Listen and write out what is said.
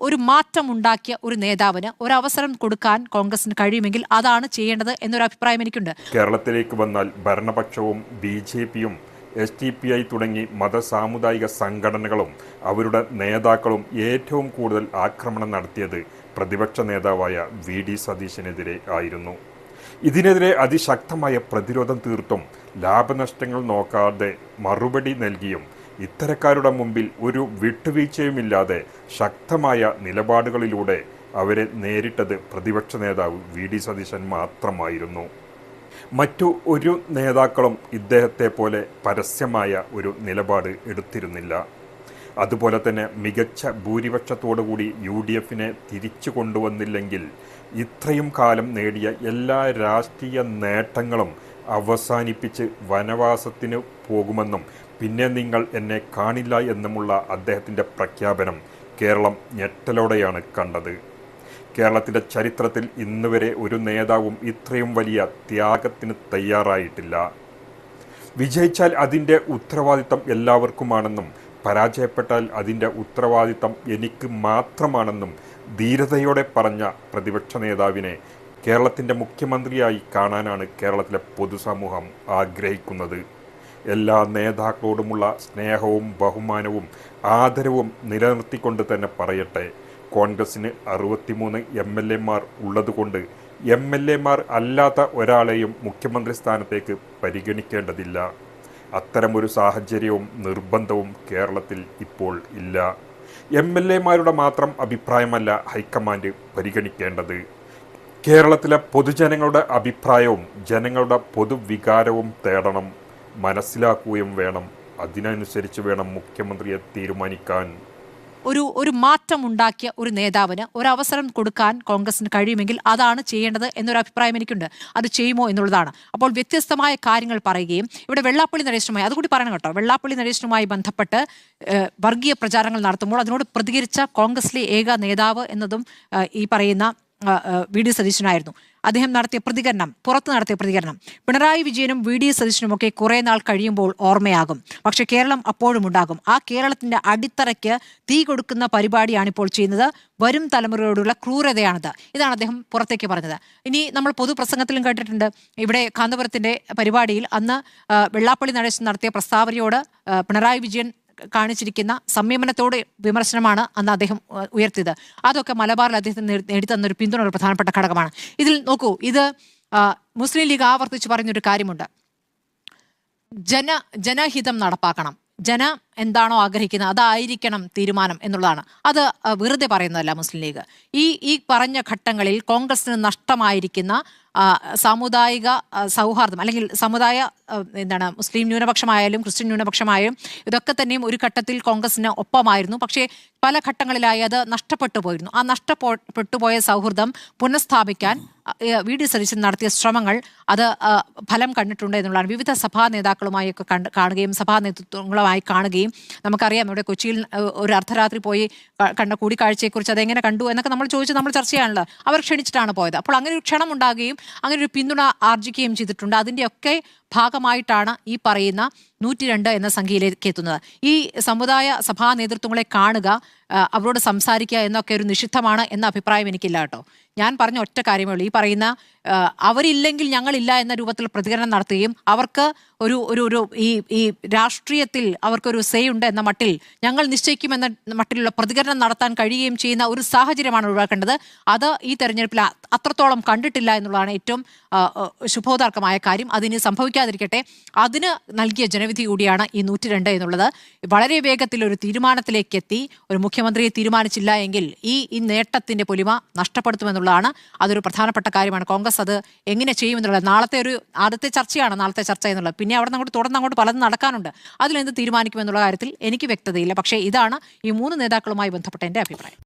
ഒരു മാറ്റമുണ്ടാക്കിയ ഒരു നേതാവിന് ഒരു അവസരം കൊടുക്കാൻ കോൺഗ്രസിന് കഴിയുമെങ്കിൽ അതാണ് ചെയ്യേണ്ടത് എന്നൊരു അഭിപ്രായം എനിക്കുണ്ട്. കേരളത്തിലേക്ക് വന്നാൽ ഭരണപക്ഷവും BJPയും SDPI തുടങ്ങി മതസാമുദായിക സംഘടനകളും അവരുടെ നേതാക്കളും ഏറ്റവും കൂടുതൽ ആക്രമണം നടത്തിയത് പ്രതിപക്ഷ നേതാവായ VD സതീശനെതിരെ ആയിരുന്നു. ഇതിനെതിരെ അതിശക്തമായ പ്രതിരോധം തീർത്തും ലാഭനഷ്ടങ്ങൾ നോക്കാതെ മറുപടി നൽകിയും ഇത്തരക്കാരുടെ മുമ്പിൽ ഒരു വിട്ടുവീഴ്ചയുമില്ലാതെ ശക്തമായ നിലപാടുകളിലൂടെ അവരെ നേരിട്ടത് പ്രതിപക്ഷ നേതാവ് VD സതീശൻ മാത്രമായിരുന്നു. മറ്റു ഒരു നേതാക്കളും ഇദ്ദേഹത്തെ പോലെ പരസ്യമായ ഒരു നിലപാട് എടുത്തിരുന്നില്ല. അതുപോലെ തന്നെ മികച്ച ഭൂരിപക്ഷത്തോടുകൂടി UDFനെ തിരിച്ചു കൊണ്ടുവന്നില്ലെങ്കിൽ ഇത്രയും കാലം നേടിയ എല്ലാ രാഷ്ട്രീയ നേട്ടങ്ങളും അവസാനിപ്പിച്ച് വനവാസത്തിന് പോകുമെന്നും പിന്നെ നിങ്ങൾ എന്നെ കാണില്ല എന്നുമുള്ള അദ്ദേഹത്തിൻ്റെ പ്രഖ്യാപനം കേരളം ഞെട്ടലോടെയാണ് കണ്ടത്. കേരളത്തിൻ്റെ ചരിത്രത്തിൽ ഇന്നുവരെ ഒരു നേതാവും ഇത്രയും വലിയ ത്യാഗത്തിന് തയ്യാറായിട്ടില്ല. വിജയിച്ചാൽ അതിൻ്റെ ഉത്തരവാദിത്തം എല്ലാവർക്കുമാണെന്നും പരാജയപ്പെട്ടാൽ അതിൻ്റെ ഉത്തരവാദിത്തം എനിക്ക് മാത്രമാണെന്നും ധീരതയോടെ പറഞ്ഞ പ്രതിപക്ഷ നേതാവിനെ കേരളത്തിൻ്റെ മുഖ്യമന്ത്രിയായി കാണാനാണ് കേരളത്തിലെ പൊതുസമൂഹം ആഗ്രഹിക്കുന്നത്. എല്ലാ നേതാക്കളോടുമുള്ള സ്നേഹവും ബഹുമാനവും ആദരവും നിലനിർത്തിക്കൊണ്ട് തന്നെ പറയട്ടെ, കോൺഗ്രസിന് 63 MLA-മാർ ഉള്ളതുകൊണ്ട് MLA-മാർ അല്ലാത്ത ഒരാളെയും മുഖ്യമന്ത്രി സ്ഥാനത്തേക്ക് പരിഗണിക്കേണ്ടതില്ല. അത്തരമൊരു സാഹചര്യവും നിർബന്ധവും കേരളത്തിൽ ഇപ്പോൾ ഇല്ല. MLA-മാരുടെ മാത്രം അഭിപ്രായമല്ല ഹൈക്കമാൻഡ് പരിഗണിക്കേണ്ടത്. കേരളത്തിലെ പൊതുജനങ്ങളുടെ അഭിപ്രായവും ജനങ്ങളുടെ പൊതുവികാരവും തേടണം, മനസ്സിലാക്കുകയും വേണം. അതിനനുസരിച്ച് വേണം മുഖ്യമന്ത്രിയെ തീരുമാനിക്കാൻ. ഒരു മാറ്റമുണ്ടാക്കിയ ഒരു നേതാവിന് ഒരു അവസരം കൊടുക്കാൻ കോൺഗ്രസിന് കഴിയുമെങ്കിൽ അതാണ് ചെയ്യേണ്ടത് എന്നൊരു അഭിപ്രായം എനിക്കുണ്ട്. അത് ചെയ്യുമോ എന്നുള്ളതാണ്. അപ്പോൾ വ്യത്യസ്തമായ കാര്യങ്ങൾ പറയുകയും ഇവിടെ വെള്ളാപ്പള്ളി നടേശനുമായി അതുകൂടി പറയണം കേട്ടോ, വെള്ളാപ്പള്ളി നടേശനുമായി ബന്ധപ്പെട്ട് വർഗീയ പ്രചാരണങ്ങൾ നടത്തുമ്പോൾ അതിനോട് പ്രതികരിച്ച കോൺഗ്രസിലെ ഏക നേതാവ് എന്നതും ഈ പറയുന്ന VD സതീശനായിരുന്നു. അദ്ദേഹം പുറത്ത് നടത്തിയ പ്രതികരണം പിണറായി വിജയനും VD സതീശനുമൊക്കെ കുറേ നാൾ കഴിയുമ്പോൾ ഓർമ്മയാകും, പക്ഷെ കേരളം അപ്പോഴും ഉണ്ടാകും. ആ കേരളത്തിന്റെ അടിത്തറയ്ക്ക് തീ കൊടുക്കുന്ന പരിപാടിയാണിപ്പോൾ ചെയ്യുന്നത്. വരും തലമുറയോടുള്ള ക്രൂരതയാണിത്. ഇതാണ് അദ്ദേഹം പുറത്തേക്ക് പറഞ്ഞത്. ഇനി നമ്മൾ പൊതുപ്രസംഗത്തിലും കേട്ടിട്ടുണ്ട്. ഇവിടെ കാന്തപുരത്തിന്റെ പരിപാടിയിൽ അന്ന് വെള്ളാപ്പള്ളി നടേശൻ നടത്തിയ പ്രസ്താവനയോട് പിണറായി വിജയൻ കാണിച്ചിരിക്കുന്ന സംയമനത്തോടെ വിമർശനമാണ് അന്ന് അദ്ദേഹം ഉയർത്തിയത്. അതൊക്കെ മലബാറിൽ അദ്ദേഹത്തിന് നേടിത്തന്നൊരു പിന്തുണ ഒരു പ്രധാനപ്പെട്ട ഘടകമാണ്. ഇതിൽ നോക്കൂ, ഇത് മുസ്ലിം ലീഗ് ആവർത്തിച്ച് പറഞ്ഞൊരു കാര്യമുണ്ട്. ജനഹിതം നടപ്പാക്കണം, ജനം എന്താണോ ആഗ്രഹിക്കുന്നത് അതായിരിക്കണം തീരുമാനം എന്നുള്ളതാണ്. അത് വെറുതെ പറയുന്നതല്ല മുസ്ലിം ലീഗ്. ഈ പറഞ്ഞ ഘട്ടങ്ങളിൽ കോൺഗ്രസിന് നഷ്ടമായിരിക്കുന്ന സാമുദായിക സൗഹാർദ്ദം അല്ലെങ്കിൽ മുസ്ലിം ന്യൂനപക്ഷമായാലും ക്രിസ്ത്യൻ ന്യൂനപക്ഷമായാലും ഇതൊക്കെ തന്നെയും ഒരു ഘട്ടത്തിൽ കോൺഗ്രസിന് ഒപ്പമായിരുന്നു. പക്ഷേ പല ഘട്ടങ്ങളിലായി അത് നഷ്ടപ്പെട്ടു പോയിരുന്നു. ആ നഷ്ടപ്പെട്ടുപോയ സൗഹൃദം പുനഃസ്ഥാപിക്കാൻ VD സതീശൻ നടത്തിയ ശ്രമങ്ങൾ അത് ഫലം കണ്ടിട്ടുണ്ട് എന്നുള്ളതാണ്. വിവിധ സഭാ നേതാക്കളുമായൊക്കെ കാണുകയും സഭാ നേതൃത്വങ്ങളുമായി കാണുകയും നമുക്കറിയാം ഇവിടെ കൊച്ചിയിൽ ഒരു അർദ്ധരാത്രി പോയി കണ്ട കൂടിക്കാഴ്ചയെക്കുറിച്ച് അതെങ്ങനെ കണ്ടു എന്നൊക്കെ നമ്മൾ ചർച്ച ചെയ്യാനുള്ളത്. അവർ ക്ഷണിച്ചിട്ടാണ് പോയത്. അപ്പോൾ അങ്ങനെ ഒരു ക്ഷണം ഉണ്ടാകുകയും അങ്ങനെ ഒരു പിന്തുണ ആർജിക്കുകയും ചെയ്തിട്ടുണ്ട്. അതിൻ്റെയൊക്കെ ഭാഗമായിട്ടാണ് ഈ പറയുന്ന 102 എന്ന സംഖ്യയിലേക്ക് എത്തുന്നത്. ഈ സമുദായ സഭാ നേതൃത്വങ്ങളെ കാണുക, അവരോട് സംസാരിക്കുക എന്നൊക്കെ ഒരു നിഷിദ്ധമാണ് എന്ന അഭിപ്രായം എനിക്കില്ല കേട്ടോ. ഞാൻ പറഞ്ഞ ഒറ്റ കാര്യമേ ഉള്ളൂ. ഈ പറയുന്ന അവരില്ലെങ്കിൽ ഞങ്ങളില്ല എന്ന രൂപത്തിൽ പ്രതികരണം നടത്തുകയും അവർക്ക് ഈ രാഷ്ട്രീയത്തിൽ അവർക്കൊരു സേ ഉണ്ട് എന്ന മട്ടിൽ ഞങ്ങൾ നിശ്ചയിക്കുമെന്ന മട്ടിലുള്ള പ്രതികരണം നടത്താൻ കഴിയുകയും ചെയ്യുന്ന ഒരു സാഹചര്യമാണ് ഒഴിവാക്കേണ്ടത്. അത് ഈ തെരഞ്ഞെടുപ്പിൽ അത്രത്തോളം കണ്ടിട്ടില്ല എന്നുള്ളതാണ് ഏറ്റവും ശുഭോദാർക്കമായ കാര്യം. അതിന് സംഭവിക്കാതിരിക്കട്ടെ. അതിന് നൽകിയ ജനവിധി കൂടിയാണ് ഈ 102 എന്നുള്ളത്. വളരെ വേഗത്തിൽ ഒരു തീരുമാനത്തിലേക്ക് എത്തി ഒരു മുഖ്യമന്ത്രിയെ തീരുമാനിച്ചില്ല എങ്കിൽ ഈ നേട്ടത്തിന്റെ പൊലിമ നഷ്ടപ്പെടുത്തുമെന്നുള്ളതാണ്. അതൊരു പ്രധാനപ്പെട്ട കാര്യമാണ്. കോൺഗ്രസ് അത് എങ്ങനെ ചെയ്യുമെന്നുള്ളത് ആദ്യത്തെ ചർച്ചയാണ് നാളത്തെ ചർച്ച എന്നുള്ളത്. പിന്നെ അവിടെ നിന്ന് തുടർന്നങ്ങോട്ട് പലതും നടക്കാനുണ്ട്. അതിലെന്ത് തീരുമാനിക്കുമെന്നുള്ള കാര്യത്തിൽ എനിക്ക് വ്യക്തതയില്ല. പക്ഷേ ഇതാണ് ഈ 3 നേതാക്കളുമായി ബന്ധപ്പെട്ട എൻ്റെ അഭിപ്രായം.